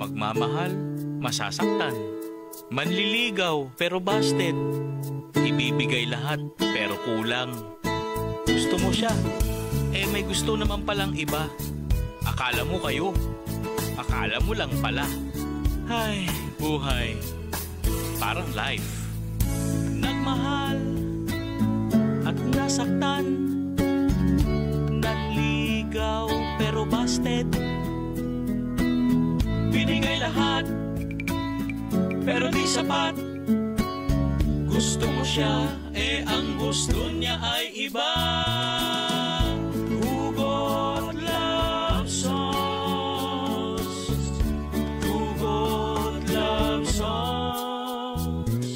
Magmamahal, masasaktan. Manliligaw, pero busted. Ibibigay lahat, pero kulang. Gusto mo siya, may gusto naman palang iba. Akala mo kayo, akala mo lang pala. Ay, buhay, parang life. Nagmahal at nasaktan. Nanligaw, pero busted. Binigay lahat, pero di sapat. Gusto mo siya, ang gusto niya ay iba. Hugot love songs. Hugot love songs.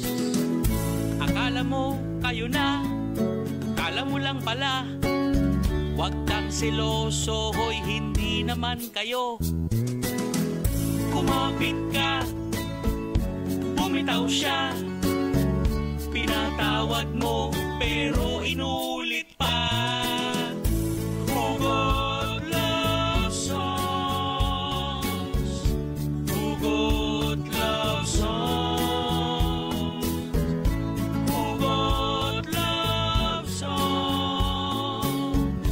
Akala mo kayo na, akala mo lang pala. Huwag kang seloso, hoy, hindi naman kayo. Kumapit ka, bumitaw siya. Pinatawad mo, pero inulit pa. Hugot love songs. Hugot love songs. Hugot love songs.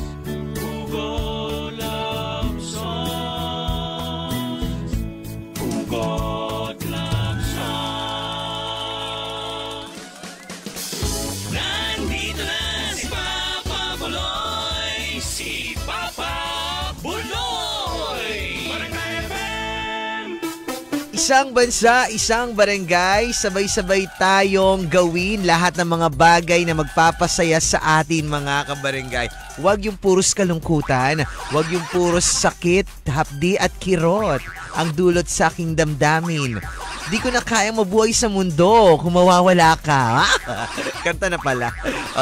Hugot love songs. Hugot love songs. Nandito na si Papa Buloy, si Papa Buloy. Barangay FM. Isang bansa, isang barangay, sabay-sabay tayong gawin lahat ng mga bagay na magpapasaya sa atin mga kabarangay. Huwag yung puros kalungkutan, huwag yung puros sakit, hapdi at kirot ang dulot sa aking damdamin. Di ko na kaya mabuhay sa mundo kung mawawala ka. Kanta na pala.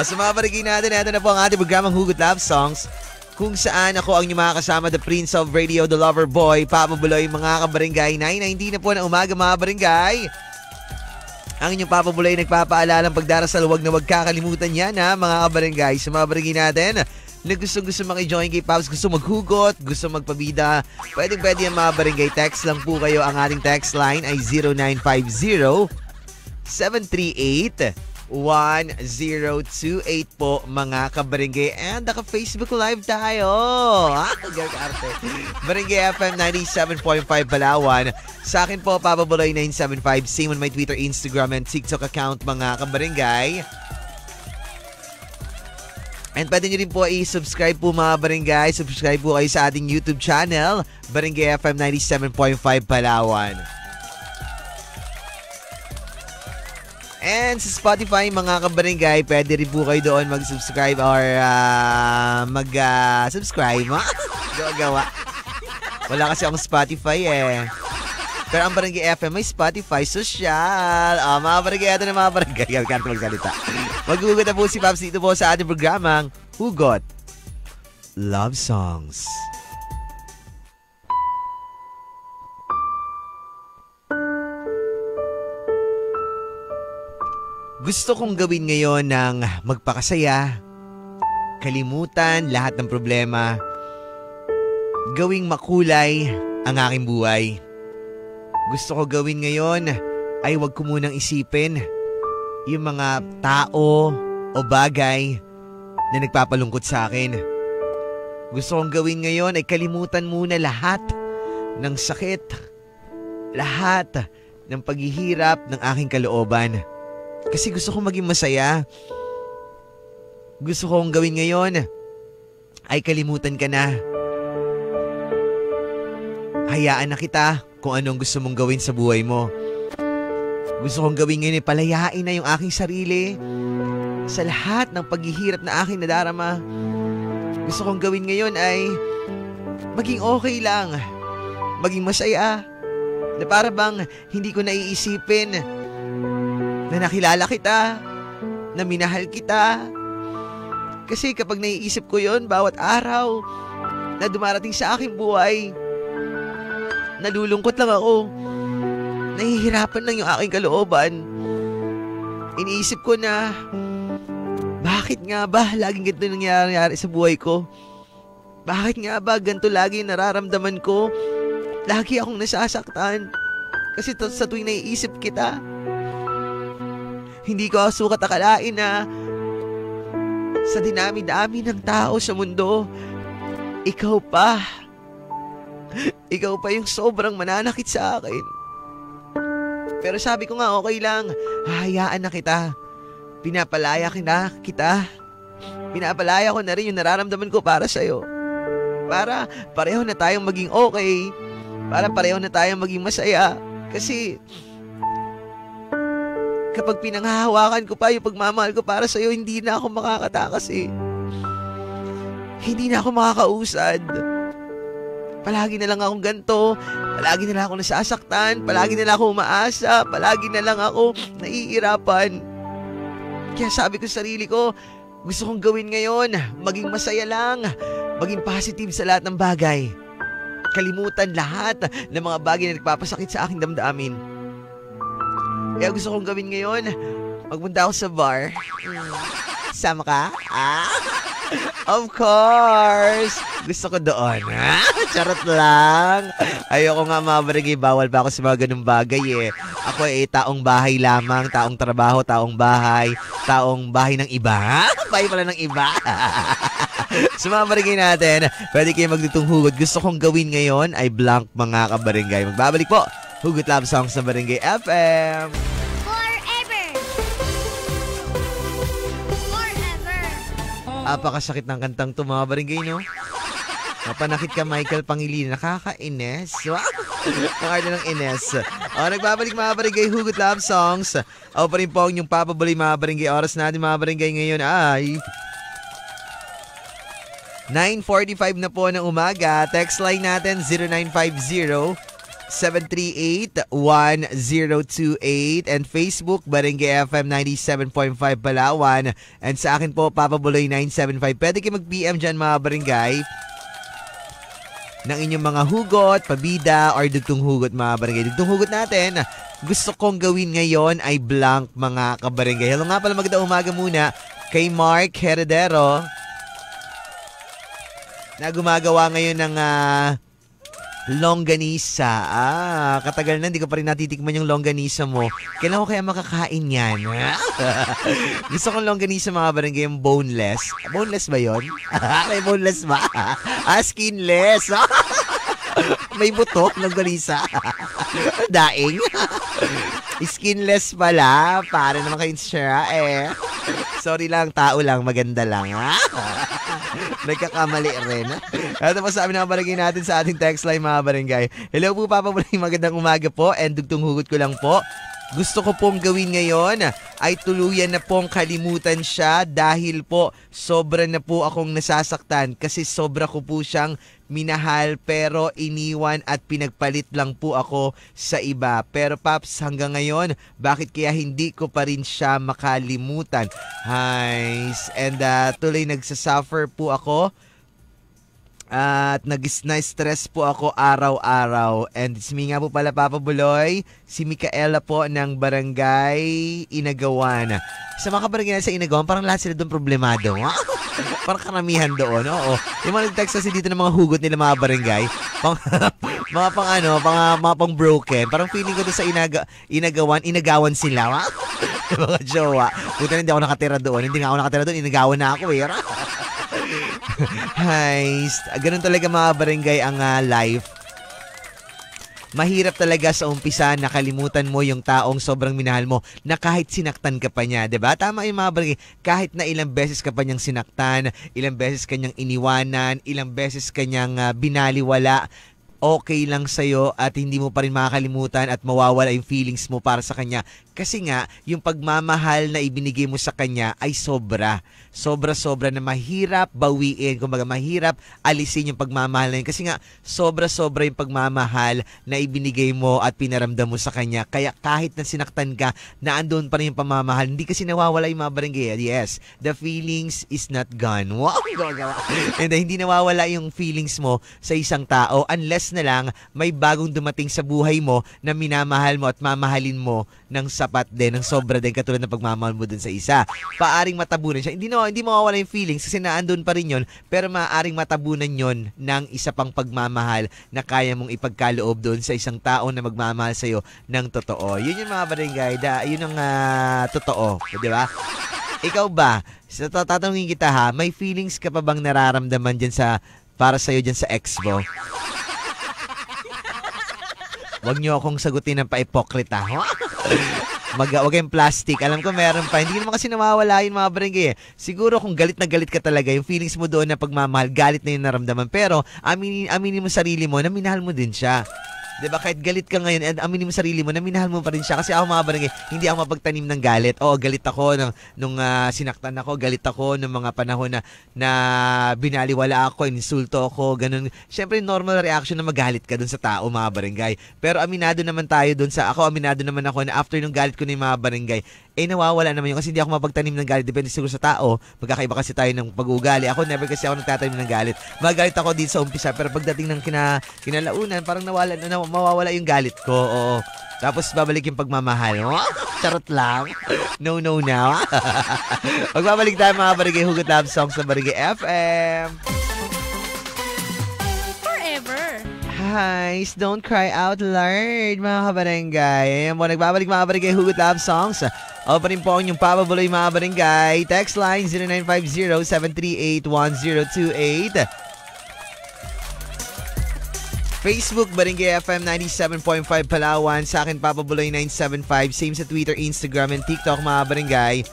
Sa mga barangay natin, ito na po ang ating programang Hugot Love Songs, kung saan ako ang inyong mga kasama, the Prince of Radio, the Lover Boy, Papa Buloy, mga kabarangay. 9:19 na po ng umaga mga barangay. Ang inyong Papa Buloy nagpapaalalang pagdarasal, huwag na huwag kakalimutan yan ha mga kabarangay. Sa mga barangay natin na gusto makijoin kay Pops, gusto maghugot, gusto magpabida, pwede yan mga barangay. Text lang po kayo. Ang ating text line ay 0950-738-1028 po mga kabarangay. And naka-Facebook Live tayo. Barangay FM 97.5 Palawan. Sa akin po, Papa Buloy 975. Same on my Twitter, Instagram, and TikTok account mga kabarangay. And pwede nyo rin po i-subscribe po mga barangay. Subscribe po kayo sa ating YouTube channel, Barangay FM 97.5 Palawan. And sa Spotify mga kabarangay, pwede rin po kayo doon mag-subscribe or mag-subscribe. Gawa. Wala kasi akong Spotify eh. Pero ang Barangay FM may Spotify social. Mga barangay, ito na mga barangay. Kaya magsalita. Maghugot na po si Pops dito po sa ating programang Hugot Love Songs. Gusto kong gawin ngayon ng magpakasaya, kalimutan lahat ng problema, gawing makulay ang aking buhay. Gusto ko gawin ngayon ay wag ko munang isipin yung mga tao o bagay na nagpapalungkot sa akin. Gusto kong gawin ngayon ay kalimutan muna lahat ng sakit, lahat ng paghihirap ng aking kalooban. Kasi gusto kong maging masaya. Gusto kong gawin ngayon ay kalimutan ka na. Hayaan na kita kung anong gusto mong gawin sa buhay mo. Gusto kong gawin ngayon ay palayain na yung aking sarili sa lahat ng paghihirap na aking nadarama. Gusto kong gawin ngayon ay maging okay lang, maging masaya, na para bang hindi ko naiisipin na nakilala kita, na minahal kita. Kasi kapag naiisip ko yon bawat araw na dumarating sa aking buhay, nalulungkot lang ako. Nahihirapan lang yung aking kalooban. Iniisip ko na, bakit nga ba laging ganito nangyayari sa buhay ko? Bakit nga ba ganito lagi nararamdaman ko? lagi akong nasasaktan. Kasi sa tuwing naiisip kita, hindi ko sukat akalain na sa dinami-dami ng tao sa mundo, ikaw pa yung sobrang mananakit sa akin. Pero sabi ko nga, okay lang, hahayaan na kita. Pinapalaya kita. Pinapalaya ko na rin yung nararamdaman ko para sa'yo. Para pareho na tayong maging okay. Para pareho na tayong maging masaya. Kasi kapag pinanghahawakan ko pa yung pagmamahal ko para sa'yo, hindi na ako makakatakas eh. Hindi na ako makakausad. Palagi na lang akong ganito. Palagi na lang ako nasasaktan. Palagi na lang ako umaasa. Palagi na lang ako naiirapan. Kaya sabi ko sa sarili ko, gusto kong gawin ngayon, maging masaya lang. Maging positive sa lahat ng bagay. Kalimutan lahat ng mga bagay na nagpapasakit sa aking damdamin. Kaya gusto kong gawin ngayon, magpunta ako sa bar. Sama ka? Of course! Gusto ko doon. Charot lang. Ayoko nga mga barangay, bawal pa ako sa mga ganung bagay eh. Ako taong bahay lamang, taong trabaho, taong bahay ng iba. Bahay pala ng iba. Sa mga barangay natin, pwede kayo magdutong hugot. Gusto kong gawin ngayon ay blank mga kabarangay. Magbabalik po. Hugot Love Songs sa Barangay FM. Apakasakit ng kantang to mga barangay, no? Napanakit ka, Michael Pangilinan. Nakaka-ines. Ang arte ng Ines. Nagbabalik mga barangay, Hugot Love Songs. Ako pa rin po ang inyong papabuli mga barangay. Oras natin mga barangay ngayon ay 9:45 na po ng umaga. Text line natin 0950-738-1028 and Facebook Barangay FM 97.5 Palawan. And sa akin po, Papa Buloy 975. Pwede kayo mag-PM dyan mga barangay ng inyong mga hugot, pabida, or dugtong hugot mga barangay. Dugtong hugot natin, gusto kong gawin ngayon ay blank mga kabarangay. Hello nga pala, magandang umaga muna kay Mark Heredero na gumagawa ngayon ng longganisa. Katagal na, hindi ko pa rin natitikman yung longganisa mo. Kailan ko kaya makakain yan? Gusto kong longganisa mga barangay, yung boneless. Boneless ba yun? May boneless ba? Skinless. May buto, longganisa. Daing. Skinless pala. Para naman kayo siya Sorry lang, tao lang, maganda lang. Nagkakamali rin. Ito po sabi ng barangay natin sa ating text line mga barangay. Hello po Papa Buloy, magandang umaga po and dugtong hugot ko lang po. Gusto ko pong gawin ngayon ay tuluyan na pong kalimutan siya dahil po sobra na po akong nasasaktan kasi sobra ko po siyang minahal pero iniwan at pinagpalit lang po ako sa iba. Pero Paps, hanggang ngayon, bakit kaya hindi ko pa rin siya makalimutan? And tuloy nagsasuffer po ako. At na-stress po ako araw-araw. And it's me nga po pala, Papa Buloy, si Micaela po ng Barangay Inagawan. Sa mga barangay na sa Inagawan, parang lahat sila doon problemado. Parang karamihan doon. Oo. Yung mga nag-text kasi dito ng mga hugot nila mga barangay, mga pang broken. Parang feeling ko doon sa Inagawan sila. Mga jowa. Puta na, hindi ako nakatira doon. Hindi nga ako nakatira doon, Inagawan na ako eh. Ganun talaga mga barangay ang life. Mahirap talaga sa umpisa nakalimutan mo yung taong sobrang minahal mo na kahit sinaktan ka pa niya, 'di ba? Tama yung mga barangay, kahit na ilang beses ka pa niyang sinaktan, ilang beses kanyang iniwanan, ilang beses kanyang binaliwala, okay lang sa'yo at hindi mo pa rin makakalimutan at mawawala yung feelings mo para sa kanya. Kasi nga, yung pagmamahal na ibinigay mo sa kanya ay sobra. Sobra-sobra na mahirap bawiin. Kumbaga, mahirap alisin yung pagmamahal na yun. Kasi nga, sobra-sobra yung pagmamahal na ibinigay mo at pinaramdam mo sa kanya. Kaya kahit na sinaktan ka, naandun pa rin yung pamamahal. Hindi kasi nawawala yung mga barangay. Yes, the feelings is not gone. Wow! And hindi nawawala yung feelings mo sa isang tao unless na lang may bagong dumating sa buhay mo na minamahal mo at mamahalin mo ng sapat din, ng sobra din katulad ng pagmamahal mo dun sa isa. Paaring matabunan siya. Hindi mawawala yung feelings kasi naandun pa rin yun, pero maaaring matabunan yon ng isa pang pagmamahal na kaya mong ipagkaloob doon sa isang tao na magmamahal sa'yo ng totoo. Yun yung mga barangay, yun ang totoo. Di ba? Ikaw ba, tatanungin kita ha, may feelings ka pa bang nararamdaman dyan para sa'yo dyan sa ex mo? Huwag niyo akong sagutin ng pa-ipokrita. Huwag kayong plastic. Alam ko meron pa. Hindi naman kasi nawawala yun mga barangay. Siguro kung galit na galit ka talaga, yung feelings mo doon na pagmamahal, galit na yung naramdaman. Pero aminin mo sarili mo na minahal mo din siya. Diba? Kahit galit ka ngayon, aminin mo sarili mo na minahal mo pa rin siya. Kasi ako mga barangay, hindi ako mapagtanim ng galit. Oo, galit ako nung sinaktan ako. Galit ako nung mga panahon na binaliwala ako, insulto ako, ganun. Siyempre, normal reaction na magalit ka dun sa tao, mga barangay. Pero aminado naman tayo dun aminado naman ako na after nung galit ko na yung mga barangay, nawawala naman yun kasi hindi ako mapagtanim ng galit. Depende siguro sa tao. Magkakaiba kasi tayo ng pag-uugali. Ako, never kasi ako nagtatanim ng galit. Magalit ako dito sa umpisa, pero pagdating ng kinalaunan, parang mawawala yung galit ko. Oo. Tapos babalik yung pagmamahal. Charot lang. No now. Magbabalik tayo mga barangay Hugot Love Songs sa Barangay FM. Guys, don't cry out loud, mga kabarangay. Ayan po, nagbabalik mga barangay Hugot Love Songs. Open po ang inyong papabuloy mga barangay. Text line 0950-738-1028. Facebook, Barangay FM 97.5 Palawan. Sa akin, papabuloy 975. Same sa Twitter, Instagram, and TikTok mga barangay.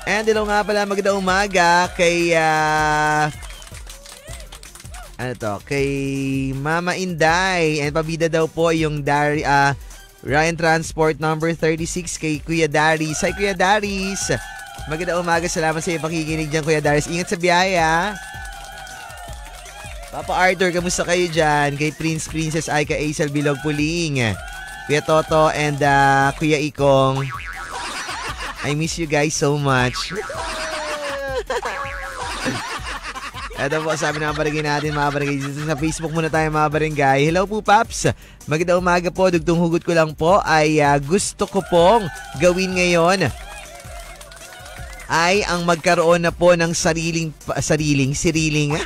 And hello nga pala, magandang umaga kay kay Mama Inday. And pabida daw po yung Ryan Transport number 36 kay Kuya Daris. Hi Kuya Daris. Magandang umaga. Salamat sa iyong pakikinig dyan Kuya Daris. Ingat sa biyaya. Papa Arthur, kamusta kayo dyan? Kay Prince Princess Aika Aisel Bilog Puling. Kuya Toto and Kuya Ikong. I miss you guys so much. Ito po, sabi ng barangay natin mga barangay. Dito sa Facebook muna tayo mga barangay. Hello po Paps. Magandang umaga po. Dugtong hugot ko lang po ay gusto ko pong gawin ngayon ay ang magkaroon na po ng sariling pamilya.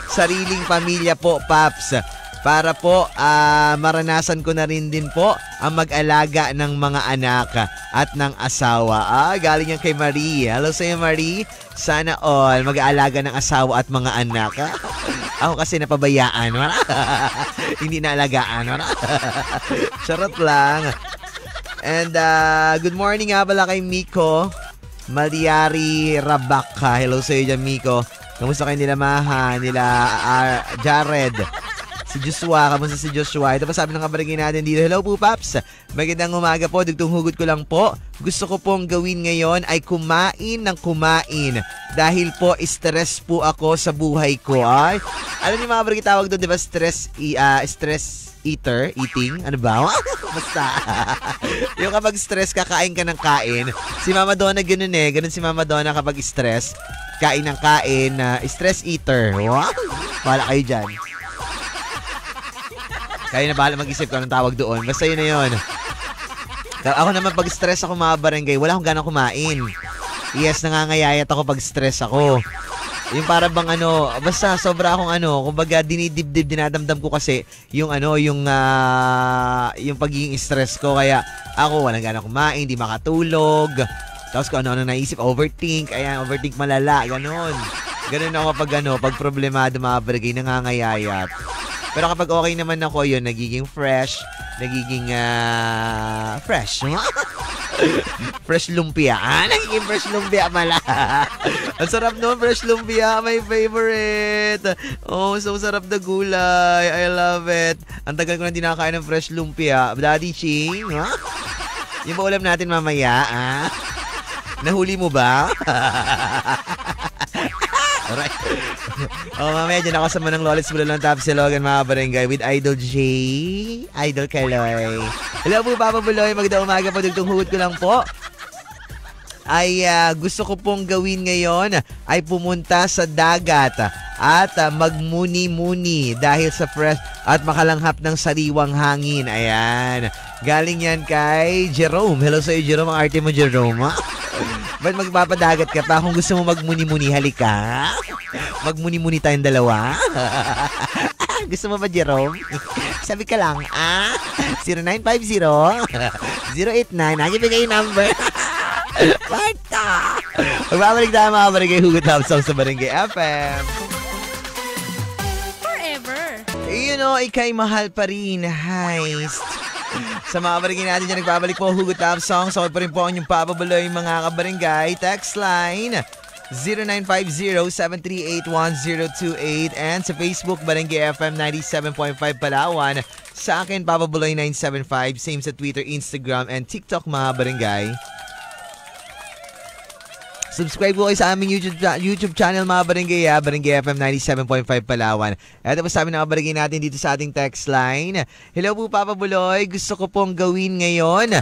Sariling pamilya po, Paps. Para po maranasan ko na rin din po ang mag-alaga ng mga anak at ng asawa. Galing yan kay Marie. Hello sa iyo, Marie. Sana all mag-aalaga ng asawa at mga anak. Ako kasi napabayaan. Hindi naalagaan. Charot lang. And good morning nga pala kay Miko Maliari Rabaka. Hello sa iyo dyan, Miko. Kamusta kayo nila Maha, nila Jared, si Joshua, kamusta si Joshua? Ito pa sabi ng kabarangay natin dito. Hello po, Paps. Magandang umaga po. Dugtong hugot ko lang po. Gusto ko pong gawin ngayon ay kumain ng kumain. Dahil po, stress po ako sa buhay ko. Ay, alam niyo mga kabarangay, tawag doon, di ba? Stress eating? Ano ba? Basta. Yung kapag stress, kakain ka ng kain. Si Mama Donna ganun eh. Ganun si Mama Donna kapag stress. Kain ng kain. Stress eater. Wow. Bahala kayo dyan. Kayo na bahala mag-isip ko anong tawag doon. Basta yun na yun. Ako naman pag stress ako mga barangay, wala akong ganang kumain. Yes, nangangayayat ako pag stress ako. Yung para bang basta sobra akong kumbaga dinadamdam ko kasi yung pagiging stress ko, kaya ako walang gana kumain, di makatulog. Tapos kung ano naisip, overthink, overthink malala, ganon ako pag problemado mga barangay, nangangayayat. Pero kapag okay naman ako, yun, nagiging fresh, fresh. Fresh lumpia. Nagiging fresh lumpia pala. Ang sarap nun, fresh lumpia. My favorite. Oh, so sarap na gulay. I love it. Ang tagal ko na hindi nakakain ng fresh lumpia. Daddy Ching, yung ba ulam natin mamaya, Nahuli mo ba? Alright. Mamaya dyan ako sa manang Lolits Bulalong Top Silogan mga barangay with Idol J. Idol Kaloy. Hello po, Papa Buloy. Magandang umaga po. Dugtong hugot ko lang po ay gusto ko pong gawin ngayon ay pumunta sa dagat at magmuni-muni dahil sa fresh at makalanghap ng sariwang hangin. Ayan. Galing yan kay Jerome. Hello sa'yo, Jerome. Ang arte mo, Jerome. Ba't magpapadagat ka pa? Kung gusto mo magmuni-muni, halika. Magmuni-muni tayong dalawa. Gusto mo ba, Jerome? Sabi ka lang, 0950-089. Nakibigay yung number. Marta! Magbabalik tayo mga Barangay Hugot Love Song sa Barangay FM. Forever. You know, ikay mahal pa rin. Heist. Sa mga barangay natin dyan, nagbabalik po Hugot Love Song. So, pa rin po ang inyong papabuloy mga kabarangay. Text line 0950-738-1028 and sa Facebook, Barangay FM 97.5 Palawan. Sa akin, papabuloy 975. Same sa Twitter, Instagram, and TikTok mga barangay. Subscribe po kayo sa aming YouTube channel mga barangay, Barangay FM 97.5 Palawan. Ito po sabi ng mga barangay natin dito sa ating text line. Hello po Papa Buloy, gusto ko pong gawin ngayon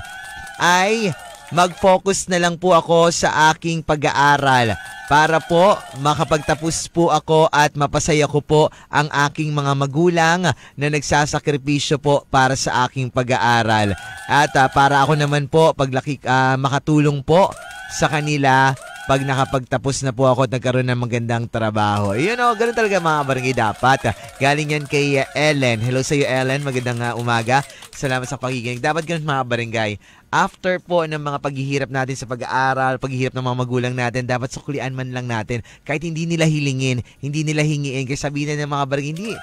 ay mag-focus na lang po ako sa aking pag-aaral para po makapagtapos po ako at mapasaya ko po ang aking mga magulang na nagsasakripisyo po para sa aking pag-aaral. At para ako naman po paglaki makatulong po sa kanila pag nakapagtapos na po ako at nagkaroon ng magandang trabaho. You know, ganun talaga mga barangay dapat. Galing yan kay Ellen. Hello sa iyo, Ellen. Magandang umaga. Salamat sa pakikinig. Dapat ganun mga barangay. After po ng mga paghihirap natin sa pag-aaral, paghihirap ng mga magulang natin, dapat suklian man lang natin. Kahit hindi nila hilingin, hindi nila hingiin. Kasi sabihin na ng mga barangay, hindi.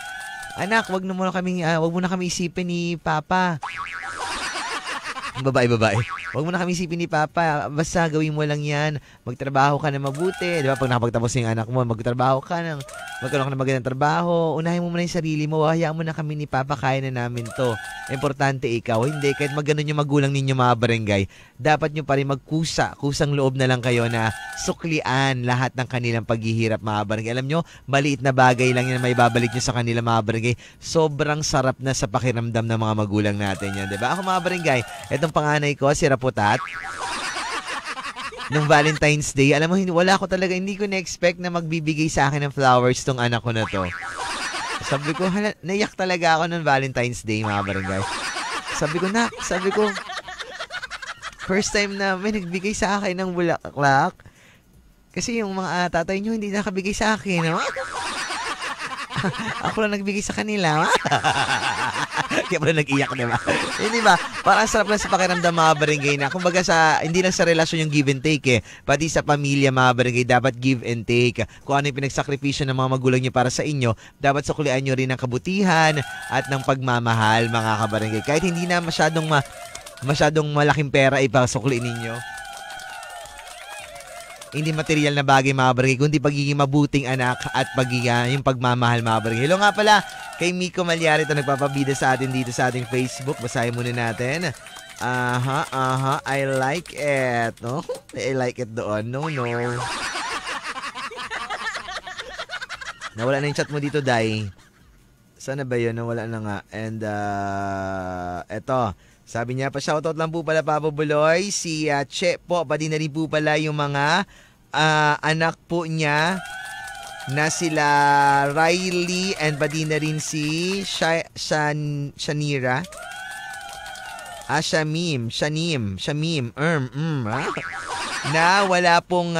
Anak, wag mo na kami isipin ni Papa. Babae. Huwag mo na kami isipin ni Papa. Basta gawin mo lang yan. Magtrabaho ka na mabuti. Di ba? Pag nakapagtapos yung anak mo, magtrabaho ka ng magkaroon ka ng magandang trabaho. Unahin mo muna yung sarili mo. Hayaan mo na kami ni Papa. Kaya na namin to. Importante ikaw. Hindi. Kahit maganon yung magulang ninyo mga barangay, dapat nyo pa rin kusang loob na lang kayo na suklian lahat ng kanilang paghihirap mga barangay. Alam nyo, maliit na bagay lang yan may babalik nyo sa kanila mga barangay. Sobrang sarap na sa pakiramdam ng mga magulang natin yan. Di ba? Ako mga barangay, itong panganay ko, si Raputat, nung Valentine's Day, alam mo, hindi ko na-expect na magbibigay sa akin ng flowers tong anak ko na to. Sabi ko, naiyak talaga ako nung Valentine's Day, mga barangay. Sabi ko, first time na may nagbigay sa akin ng bulaklak. Kasi yung mga tatay nyo hindi nakabigay sa akin, no? Ako lang nagbigay sa kanila. Kaya pala nag-iyak, diba? Hindi ba? Parang sarap lang sa pakiramdam mga barangay na. Kumbaga hindi lang sa relasyon yung give and take Pati sa pamilya mga barangay, dapat give and take. Kung ano yung pinagsakripisyo ng mga magulang nyo para sa inyo, dapat suklian nyo rin ng kabutihan at ng pagmamahal mga kabarangay. Kahit hindi na masyadong malaking pera ipasukli ninyo. Hindi material na bagay mga barangay, kundi pagiging mabuting anak at yung pagmamahal mga barangay. Hello nga pala kay Miko Malyari, ito nagpapabida sa atin dito sa ating Facebook. Basahin muna natin. I like it. No? I like it doon. No. Nawala na yung chat mo dito, Day. Sana ba yun? Nawala na nga. And eto. Sabi niya, pa-shoutout lang po pala Papa Buloy. Si Che po, pati na rin po pala yung mga anak po niya na sila Riley and pati na rin si Shanira. Shanim. Na wala pong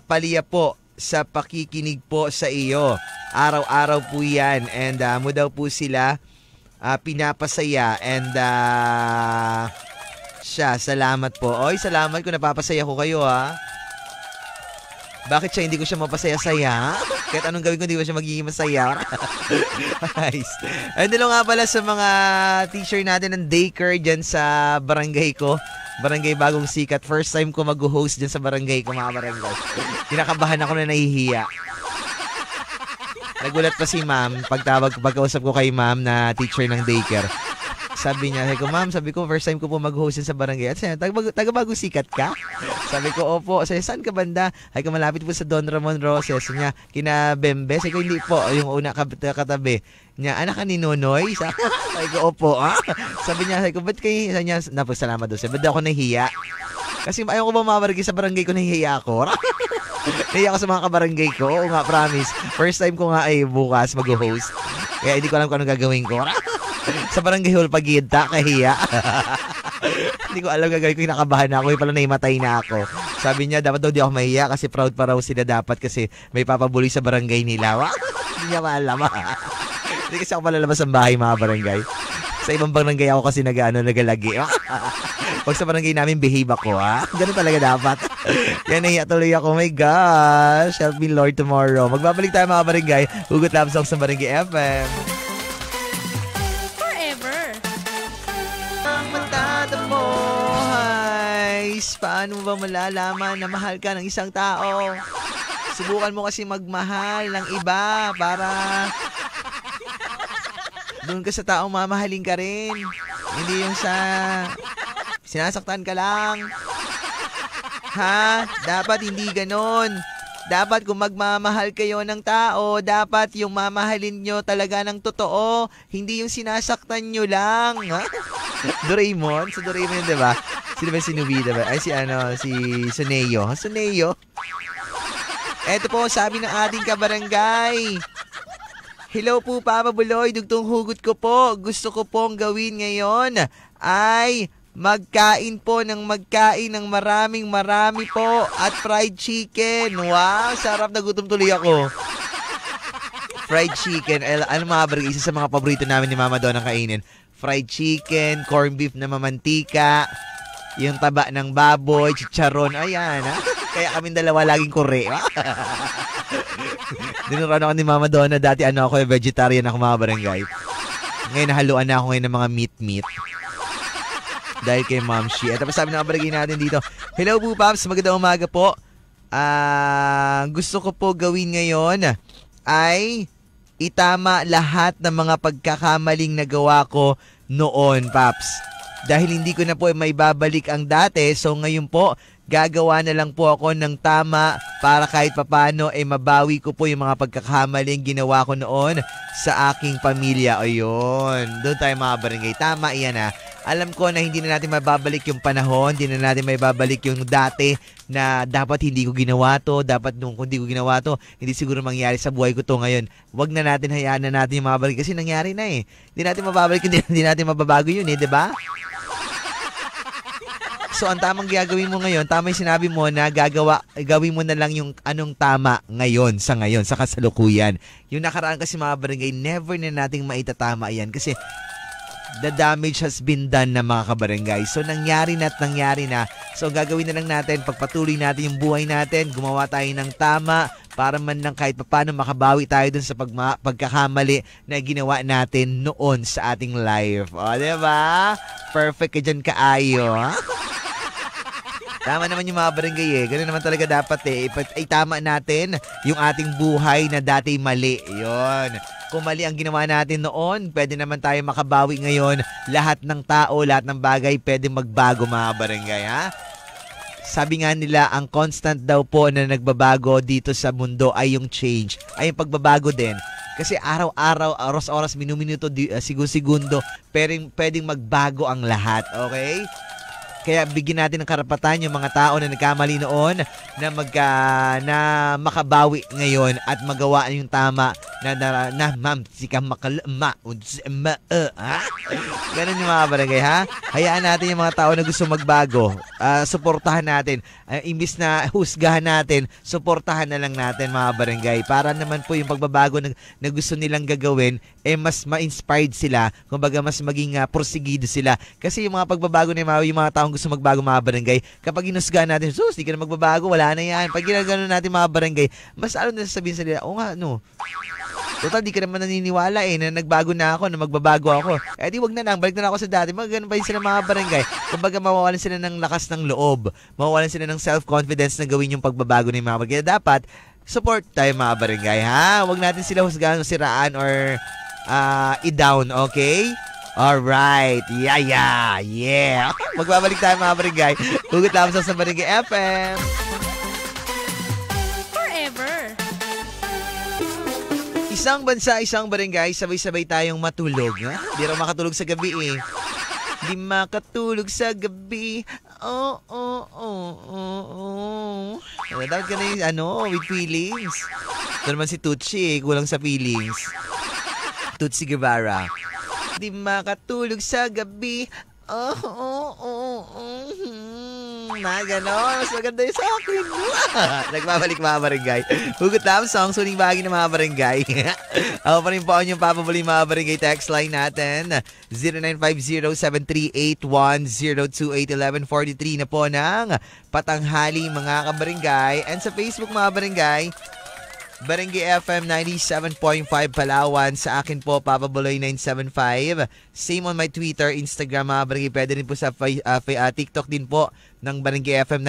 paliya po sa pakikinig po sa iyo. Araw-araw po yan. And mo daw po sila pinapasaya and siya, salamat po. Oy, salamat kung napapasaya ko kayo Bakit siya hindi ko siya mapasaya-saya? Kahit anong gawin ko, hindi ko siya magiging masaya. Nice. And dito nga pala sa mga teacher natin ng daycare dyan sa barangay ko. Barangay Bagong Sikat. First time ko mag-host dyan sa barangay ko, mga barangay. Kinakabahan ako na nahihiya. Nagulat pa si ma'am, pagkausap ko kay ma'am na teacher ng daycare. Sabi niya, sabi ko, first time ko po mag-host sa barangay. At sabi, taga-Bagong Sikat ka? Sabi ko, opo. Sabi, saan ka banda? Ay, malapit po sa Don Ramon Roses. Sabi niya, kina Bembe. Sabi ko, hindi po. Yung una katabi niya, anak ka ni Nonoy? Sabi ko, opo. Sabi niya, ba't kayo? Sabi niya, salamat doon. Sabi, ba't ako nahiya? Kasi ayaw ko ba mabarangay sa barangay ko, nahihiya ako. Nahihiya ako sa mga kabarangay ko. Oo nga, promise. First time ko nga ay bukas mag-host. Kaya hindi ko alam kung anong gagawin ko. Sa barangay hall pagkita, kahiya. Hindi ko alam gagawin ko, kinakabahan na ako. May pala naimatay na ako. Sabi niya, dapat daw di ako mahiya kasi proud pa raw sila dapat kasi may papabuloy sa barangay nila. Hindi niya maalam. Hindi kasi ako malalabas ng bahay mga barangay. Sa ibang barangay ako kasi nagalagi. Pag sa barangay namin, behave ako, ha? Ganun talaga dapat. Kaya nahiya tuloy ako. Oh my gosh. Help me Lord tomorrow. Magbabalik tayo mga barangay. Hugot Love Songs sa Barangay FM. Forever. Ang matadamo, guys. Paano mo ba malalaman na mahal ka ng isang tao? Subukan mo kasi magmahal ng iba para doon ka sa taong mamahalin ka rin. Hindi yung sa sinasaktan ka lang. Ha? Dapat hindi ganon. Dapat kung magmamahal kayo ng tao, dapat yung mamahalin nyo talaga ng totoo. Hindi yung sinasaktan nyo lang. Ha? Doraemon? Sa Doraemon yun, diba? Sino ba si Nubida ba? Ay, si Suneo. Suneo? Eto po, sabi ng ating kabarangay. Hello po, Papa Buloy. Dugtong hugot ko po. Gusto ko pong gawin ngayon ay magkain po ng marami po at fried chicken. Wow, sarap, na gutom tuloy ako. Fried chicken. Ano mga barangay? Isa sa mga paborito namin ni Mama Don ang kainin. Fried chicken, corned beef na mamantika, yung taba ng baboy, chicharon. Ayan, ha? Kaya kaming dalawa laging kore. Dinuran ako ni Mama Donna. Dati ako, vegetarian ako mga barangay. Ngayon nahaluan na ako ngayon ng mga meat. Dahil kay Ma'am Shi. At tapos sabi ng barangay natin dito, hello po, Paps. Magandang umaga po. Gusto ko po gawin ngayon ay itama lahat ng mga pagkakamaling nagawa ko noon, Paps. Dahil hindi ko na po maibabalik ang dati, so ngayon po, gagawa na lang po ako ng tama para kahit papano mabawi ko po yung mga pagkakamaling ginawa ko noon sa aking pamilya. Ayun, doon tayo mga barangay. Tama yan, ha. Alam ko na hindi na natin mababalik yung panahon, hindi na natin mababalik yung dati na dapat hindi ko ginawa to, dapat nung kung hindi ko ginawa to, hindi siguro mangyari sa buhay ko to ngayon. Huwag na natin, hayaan na natin yung mababalik kasi nangyari na eh. Hindi natin mababalik, hindi natin mababago yun eh, di ba? So, ang tamang gagawin mo ngayon, tama yung sinabi mo na gawin mo na lang yung anong tama ngayon, sa kasalukuyan. Yung nakaraan kasi mga barangay, never na nating maitatama yan kasi the damage has been done na mga kabarangay. So, nangyari na. So, gagawin na lang natin, pagpatuloy natin yung buhay natin, gumawa tayo ng tama para man lang kahit paano makabawi tayo dun sa pagkakamali na ginawa natin noon sa ating life. O, diba? Perfect ka dyan, kaayo, ha? Tama naman yung mga barangay eh. Ganun naman talaga dapat eh. Tama natin yung ating buhay na dati mali. Yun. Kung mali ang ginawa natin noon, pwede naman tayo makabawi ngayon. Lahat ng tao, lahat ng bagay, pwede magbago mga barangay, ha? Sabi nga nila, ang constant daw po na nagbabago dito sa mundo ay yung change. Ay yung pagbabago din. Kasi araw-araw, oras-oras, minuminuto, segundo, pwedeng magbago ang lahat. Okay? Kaya bigyan natin ng karapatan yung mga tao na nagkamali noon na makabawi ngayon at magawa yung tama na ma'am, sika makalama. Ganun yung mga barangay, ha? Hayaan natin yung mga tao na gusto magbago. Suportahan natin. Imbis na husgahan natin, suportahan na lang natin mga barangay. Para naman po yung pagbabago na gusto nilang gagawin, mas ma-inspired sila. Kumbaga, mas maging porsigido sila. Kasi yung mga pagbabago na yung mga taong gusto magbago mga barangay, kapag inusgahan natin, sus, di ka na magbabago, wala na yan. Pag ginagano natin mga barangay, mas ano na sasabihin sa nila, o nga, no. Total, di ka naman naniniwala na nagbago na ako, na magbabago ako. Di wag na lang, balik na lang ako sa dati. Magano pa yun sila mga barangay. Kumbaga, mawawalan sila ng lakas ng loob. Mawawalan sila ng self-confidence na gawin yung pagbabago ng mga barangay. Dapat, support tayo mga barangay, ha? Wag natin sila husgahan, siraan, or i-down, okay? Alright. Yeah. Magbabalik tayo mga barangay. Hugot lamang sa Barangay FM. Forever. Isang bansa, isang barangay, sabay-sabay tayong matulog. Ha? Di raw makatulog sa gabi eh. Di makatulog sa gabi. Dapat ka na yung, with feelings. Ito naman si Tutsi, kulang sa feelings. Tutsi Guevara. Di makatulog sa gabi. Na gano'n. Mas maganda yung sa akin. Nagbabalik mga barangay. Hugot lang song, suling bahagi ng mga barangay. Ako pa rin po ang yung papabuli mga barangay text line natin. 0950-738-102-8-1143 na po ng patanghali mga kabarangay. And sa Facebook mga barangay, Barangay FM 97.5 Palawan. Sa akin po, Papa Buloy 975. Same on my Twitter, Instagram mga barangay. Pwede rin po sa TikTok din po ng Barangay FM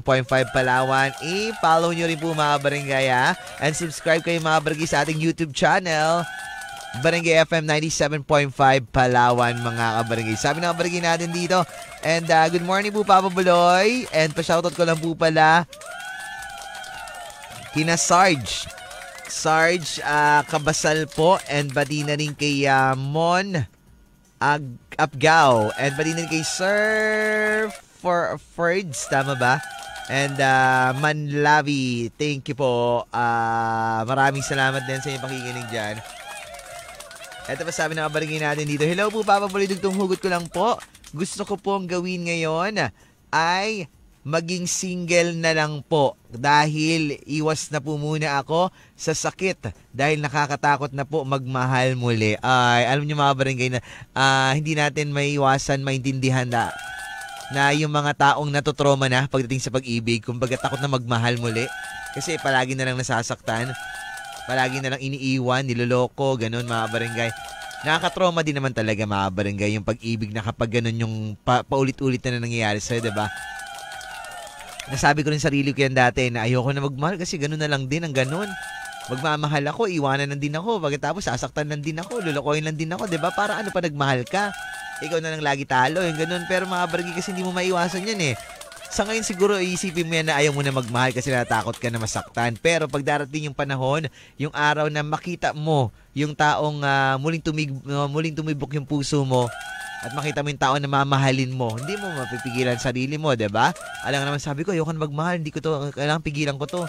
97.5 Palawan. I-follow nyo rin po mga barangay ha. And subscribe kayo mga barangay sa ating YouTube channel. Barangay FM 97.5 Palawan mga kabarangay. Sabi ng kabarangay natin dito. And good morning po Papa Buloy. And pa-shoutout ko lang po pala kina Sarge Kabasal po, and bati na rin kay Mon Apgao, and bati na rin kay Sir Fords, tama ba? And Manlavi, thank you po. Maraming salamat din sa inyong pakikinig dyan. Ito pa sabi ng kabarangay natin dito. Hello po Papa Buloy, dugtong hugot ko lang po. Gusto ko pong gawin ngayon ay maging single na lang po dahil iwas na po muna ako sa sakit dahil nakakatakot na po magmahal muli. Ay, alam niyo mga barangay na hindi natin maiwasan maintindihan na yung mga taong natutroma na pagdating sa pag-ibig, kumbaga takot na magmahal muli kasi palagi na lang nasasaktan, palagi na lang iniiwan, niloloko, ganun mga barangay. Nakakatroma din naman talaga mga barangay yung pag-ibig na kapag ganun yung paulit-ulit na nangyayari sa'yo, diba? Nasabi ko rin sarili ko yan dati na ayoko na magmahal kasi gano'n na lang din ang gano'n. Magmamahal ako, iwanan lang din ako. Pagkatapos sasaktan lang din ako, lulukoyin lang din ako. Diba? Para ano pa nagmahal ka? Ikaw na lang lagi talo, yung gano'n. Pero mga barangay kasi hindi mo maiwasan yan eh. Sa ngayon siguro isipin mo yan na ayaw mo na magmahal kasi natakot ka na masaktan. Pero pag darating yung panahon, yung araw na makita mo yung taong muling tumibok yung puso mo, at makita mo yung tao na mamahalin mo, hindi mo mapipigilan sarili mo, diba? Alam nga naman sabi ko, ayoko na magmahal, kailangan pigilan ko to.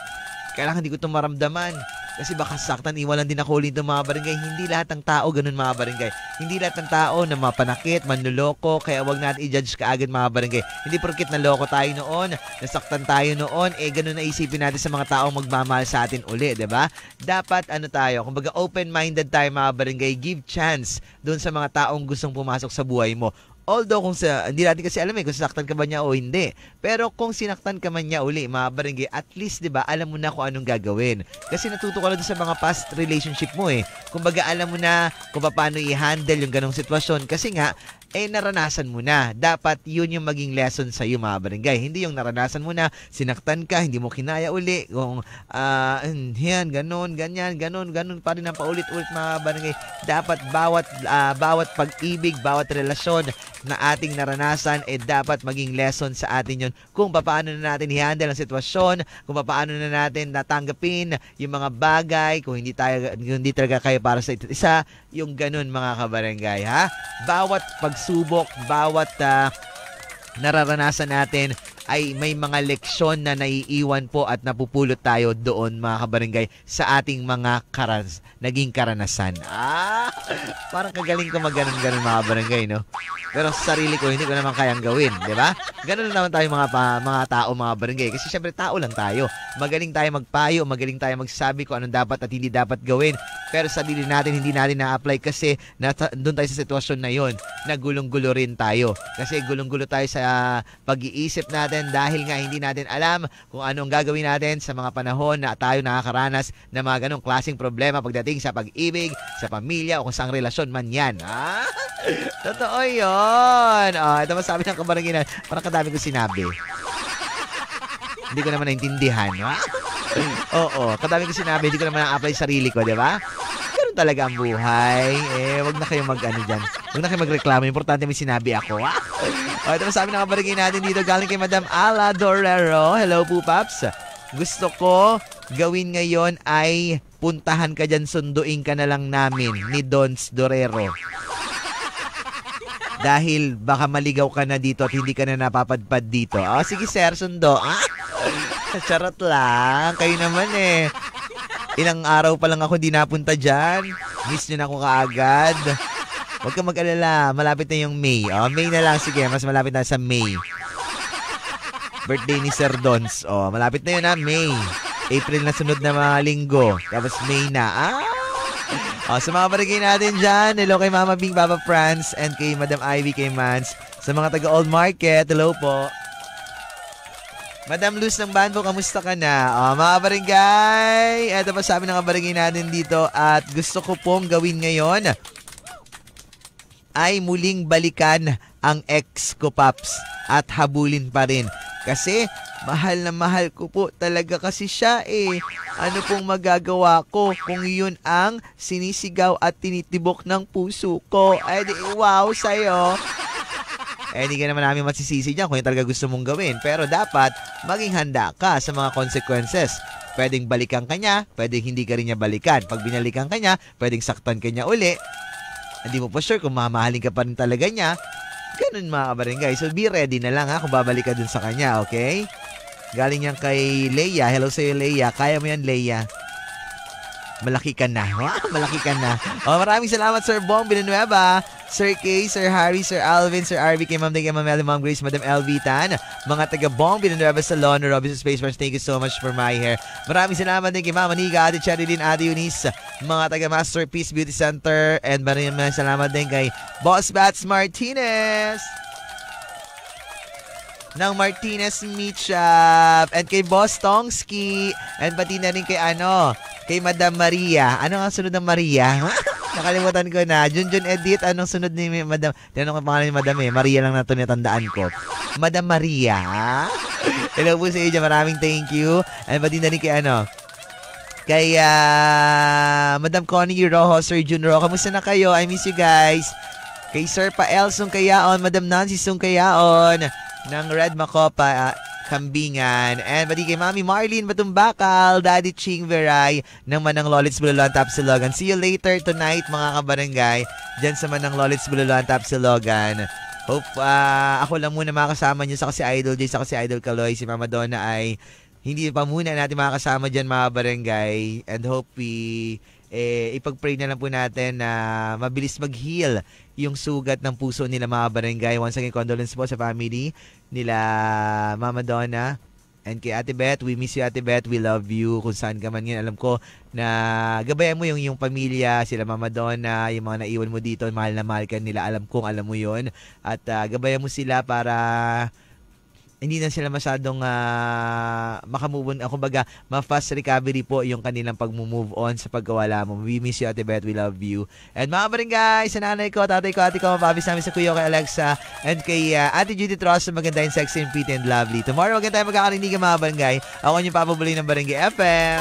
Kailangan hindi ko to maramdaman. Kasi baka saktan, iwanan din ako ulit ng mga barangay. Hindi lahat ng tao ganun mga barangay. Hindi lahat ng tao na mapanakit, manluloko, kaya wag natin i-judge kaagad mga barangay. Hindi porket naloko tayo noon, nasaktan tayo noon, ganun na isipin natin sa mga taong magmamahal sa atin uli, diba? Dapat tayo, kumbaga open-minded tayo mga barangay, give chance doon sa mga taong gustong pumasok sa buhay mo. Although hindi natin kasi alam kung sinaktan ka ba niya o hindi. Pero kung sinaktan ka man niya uli, mga barangay, at least, diba, alam mo na kung anong gagawin. Kasi natuto ka na sa mga past relationship mo eh. Kumbaga, alam mo na kung paano i-handle yung ganong sitwasyon. Kasi nga, naranasan mo na. Dapat yun yung maging lesson sa iyo mga barangay. Hindi yung naranasan mo na, sinaktan ka, hindi mo kinaya uli. Kung, yan, ganon pa rin ang paulit-ulit mga barangay. Dapat bawat pag-ibig, bawat relasyon na ating naranasan, dapat maging lesson sa atin yun. Kung paano na natin i-handle ang sitwasyon, kung paano na natin natanggapin yung mga bagay, kung hindi talaga kayo para sa isa't isa, yung ganon mga kabarangay, ha? Bawat pagsubok, bawat nararanasan natin ay may mga leksyon na naiiwan po at napupulot tayo doon mga kabarangay sa ating mga naging karanasan. Parang kagaling ko mag-ganon mga barangay, no? Pero sa sarili ko, hindi ko naman kayang gawin, di ba? Ganun naman tayo mga tao, mga barangay. Kasi syempre tao lang tayo. Magaling tayo magpayo, magaling tayo magsasabi kung anong dapat at hindi dapat gawin. Pero sa sarili natin, hindi natin na-apply kasi doon tayo sa sitwasyon na yon, na gulong-gulo rin tayo. Kasi gulong-gulo tayo sa pag-iisip natin dahil nga hindi natin alam kung anong gagawin natin sa mga panahon na tayo nakakaranas ng mga ganong klaseng problema pagdating sa pag-ibig, sa pamilya o kung saang relasyon man yan. Totoo yun. Ito masabi ng kabarangay na parang kadami ko sinabi. Hindi ko naman naintindihan. Oo, kadami ko sinabi, hindi ko naman na-apply sarili ko, di ba? Ganun talaga ang buhay. Wag na kayo dyan. Wag na kayo magreklamo. Importante may sinabi ako. Ito masabi ng kabarangay natin dito galing kay Madam Ala Dorero. Hello po, Paps. Gusto ko gawin ngayon ay puntahan ka dyan, sunduin ka na lang namin ni Dons Dorero. Dahil baka maligaw ka na dito at hindi ka na napapadpad dito. Sige sir, sundo. Charot lang. Kayo naman eh. Ilang araw pa lang ako di napunta dyan. Miss nyo na ako kaagad. Huwag ka mag-alala. Malapit na yung May. May na lang. Sige, mas malapit na sa May. Birthday ni Sir Dons. Malapit na yun May. April na sunod na mga linggo. Tapos May na. Sa mga barangay natin dyan, hello kay Mama Bing, Papa Franz, and kay Madam Ivy, kay Mans. Sa mga taga Old Market, hello po. Madam Luz ng Banbo, kamusta ka na? Mga barangay, eto pa sabi ng mga barangay natin dito at gusto ko pong gawin ngayon ay muling balikan ang ex ko, Paps, at habulin pa rin. Kasi mahal na mahal ko po talaga kasi siya eh. Ano pong magagawa ko kung yun ang sinisigaw at tinitibok ng puso ko? Ay di wow sa'yo. Hindi ka naman namin masisisi dyan kung yun talaga gusto mong gawin. Pero dapat maging handa ka sa mga consequences. Pwedeng balikan ka niya, pwedeng hindi ka rin niya balikan. Pag binalikan ka niya, pwedeng saktan ka niya uli. Hindi mo pa sure kung mamahalin ka pa rin talaga niya. Ganun mga kabarangay. So be ready na lang kung babalik ka dun sa kanya, okay? Galing yan kay Leia. Hello sa'yo, Leia. Kaya mo yan, Leia. Malaki ka na. Malaki ka na. Maraming salamat, Sir Bong Villanueva, Sir Kay, Sir Harry, Sir Alvin, Sir RV, kay Ma'am Day, kay Ma'am Ellie, Ma'am Grace, Madam LV Tan, mga taga Bong Villanueva Salon, Robinson Space Force, thank you so much for my hair. Maraming salamat din kay Ma'am Aniga, Ate Cherilyn, Ate Eunice, mga taga Masterpiece Beauty Center, and maraming salamat din kay Boss Bats Martinez ng Martinez Meat Shop, and kay Boss Tongski, and pati na rin kay Madam Maria. Ano ang sunod ng Maria? Nakalimutan ko na. Junjun Edit, anong sunod ni Madam? Tinanong ko pangalan ni Madam Maria lang na ito natandaan ko. Madam Maria. Hello po sa iyo dyan. Maraming thank you. And pati na rin kay Madam Connie Rojo, Sir Jun Rojo. Kamusta na kayo? I miss you guys. Kay Sir Pael Sungkayaon, Madam Nancy Sungkayaon ng Red Macopa, Kambingan. And pati kay Mami Marlene Batumbakal, Daddy Ching Veray ng Manang Lolits Bululuan Tapsilogan. See you later tonight mga kabarangay dyan sa Manang Lolits Bululuan Tapsilogan. Hope ako lang muna makasama nyo sa kasi Idol J, sa kasi Idol Kaloy. Si Mama Donna ay hindi pa muna natin makasama dyan mga barangay. And hope ipag-pray na lang po natin na mabilis mag-heal yung sugat ng puso nila mga barangay. Once again, condolence po sa family nila Mama Donna and kay Ate Beth. We miss you, Ate Beth. We love you kung saan ka man ngayon. Alam ko na gabayan mo yung pamilya, sila Mama Donna, yung mga naiwan mo dito, mahal na mahal ka nila. Alam kong alam mo yun. At gabayan mo sila para hindi na sila masyadong makamove on. Kumbaga, ma-fast recovery po yung kanilang pag-move on sa pagkawala mo. We miss you, Ate Beth. We love you. And mga barangay, sa nanay ko, tatay ko, ate ko, mapabis namin sa kuya kay Alexa and kay Ate Judy Trost, maganda yung sexy and pretty and lovely. Tomorrow, maganda tayo magkakarinig mga barangay. Ako yung papabuli ng Barangay FM.